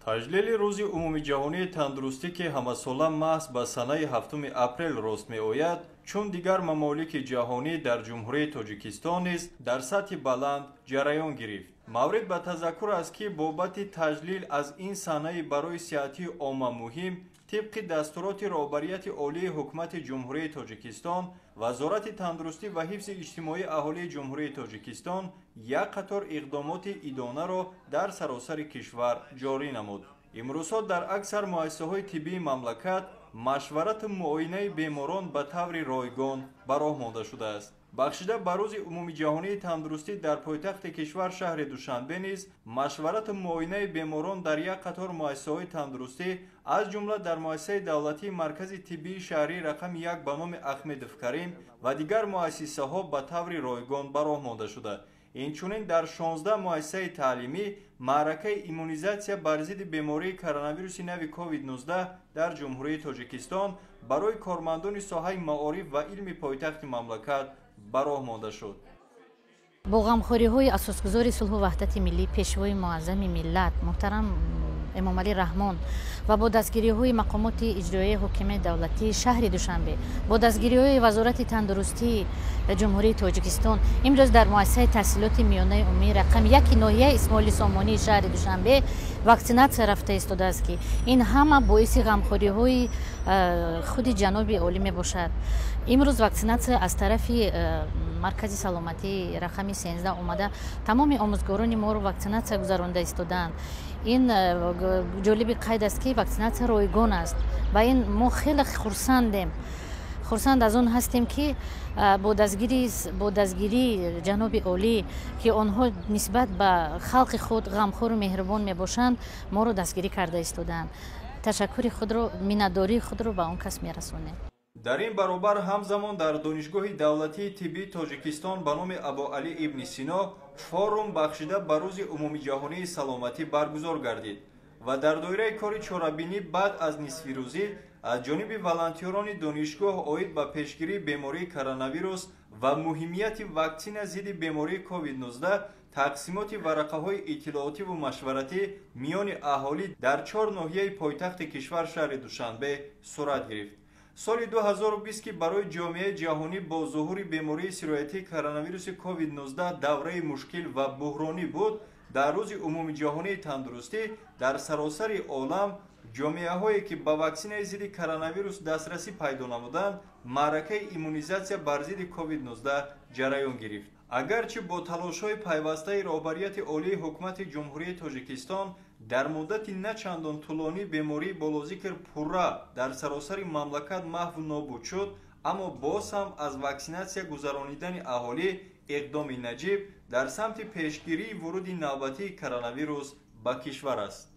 таҷлили рӯзи умумии ҷаҳонии тандурустӣ ки ҳамасола маҳз ба санаи 7 апрел рост меояд, чун дигар мамолики ҷаҳонӣ дар ҷумҳурии Тоҷикистон низ дар сатҳи баланд ҷараён гирифт. маврид ба тазаккур аст ки бобати таҷлил аз ин санаи барои сиҳатии омма муҳим, тибқи дастуроти роҳбарияти олии ҳукумати ҷумҳурии Тоҷикистон, вазорати тандурустӣ ва ҳифзи иҷтимоии аҳолии ҷумҳурии Тоҷикистон як қатор иқдомоти идонаро дар саросари кишвар ҷорӣ намуд. имрӯзҳо дар аксар муассисаҳои тиббии мамлакат машварату муоинаи беморон ба таври ройгон ба роҳ монда шудааст. бахшида ба рӯзи умумиҷаҳонии тандурустӣ дар пойтахти кишвар шаҳри Душанбе низ машварату муоинаи беморон дар як қатор муассисаҳои тандурустӣ аз ҷумла дар муассисаи давлатии маркази тиббии шаҳрии рақами 1 ба номи Ахмедов Карим ва дигар муассисаҳо ба таври ройгон ба роҳ монда шуда. инчунин дар 16 муассисаи таълимӣ маъракаи иммунизатсия бар зидди бемории коронавируси нави COVID-19 дар ҷумҳурии Тоҷикистон барои кормандони соҳаи маориф ва илми пойтахти мамлакат ба роҳ монда шуд. бо ғамхориҳои асосгузори сулҳу ваҳдати миллӣ пешвои муаззами миллат муҳтарам эмомалӣ раҳмон ва бо дастгириҳои мақомоти иҷроияи ҳокимияти давлатии шаҳри Душанбе, бо дастгириҳои вазорати тандурустии ҷумҳурии Тоҷикистон, имрӯз дар муассисаи таҳсилоти миёнаи умумии рақами 1 ноҳияи Исмоили Сомонии шаҳри Душанбе ваксинатсия рафта истодааст ки ин ҳама боиси ғамхориҳои худи ҷаноби олӣ мебошад. имрӯз ваксинатсия аз тарафи маркази саломатии рақами 13 омада тамоми омӯзгорони моро ваксинатсия гузаронда истодаанд. ин ҷолиби қайд аст ки ваксинатсия ройгон аст ва ин мо хеле хурсанд аз он ҳастем ки бо дастгирии ҷаноби олӣ ки онҳо нисбат ба халқи худ ғамхору меҳрубон мебошанд, моро дастгирӣ карда истодаанд. ташаккури худро, миннатдории худро ба он кас мерасонем. дар ин баробар ҳамзамон дар донишгоҳи давлатии тиббии Тоҷикистон ба номи Абуалӣ ибни Сино форум бахшида ба рӯзи умумиҷаҳонии саломатӣ баргузор гардид ва дар доираи кори чорабинӣ баъд аз нисфирӯзӣ аз ҷониби волонтёрони донишгоҳ оид ба пешгирии бемории коронавирус ва муҳимияти ваксина зидди бемории COVID-19 тақсимоти варақаҳои иттилоотиву машваратӣ миёни аҳолӣ дар 4 ноҳияи пойтахти кишвар шаҳри Душанбе сурат гирифт. соли 2020 ки барои ҷомеаи ҷаҳонӣ бо зуҳури бемории сироятии коронавируси COVID-19 давраи мушкил ва буҳронӣ буд, дар рӯзи умумиҷаҳонии тандурустӣ дар саросари олам ҷомеаҳое ки ба ваксинаи зидди коронавирус дастрасӣ пайдо намуданд, маъракаи иммунизатсия бар зидди COVID-19 ҷараён гирифт. агарчи бо талошҳои пайвастаи роҳбарияти олии ҳукумати ҷумҳурии Тоҷикистон дар муддати начандон тӯлонӣ бемории болозикр пурра дар саросари мамлакат маҳву нобуд шуд, аммо боз ҳам аз ваксинатсия гузаронидани аҳолӣ иқдоми наҷиб дар самти пешгирии вуруди навбатии коронавирус ба кишвар аст.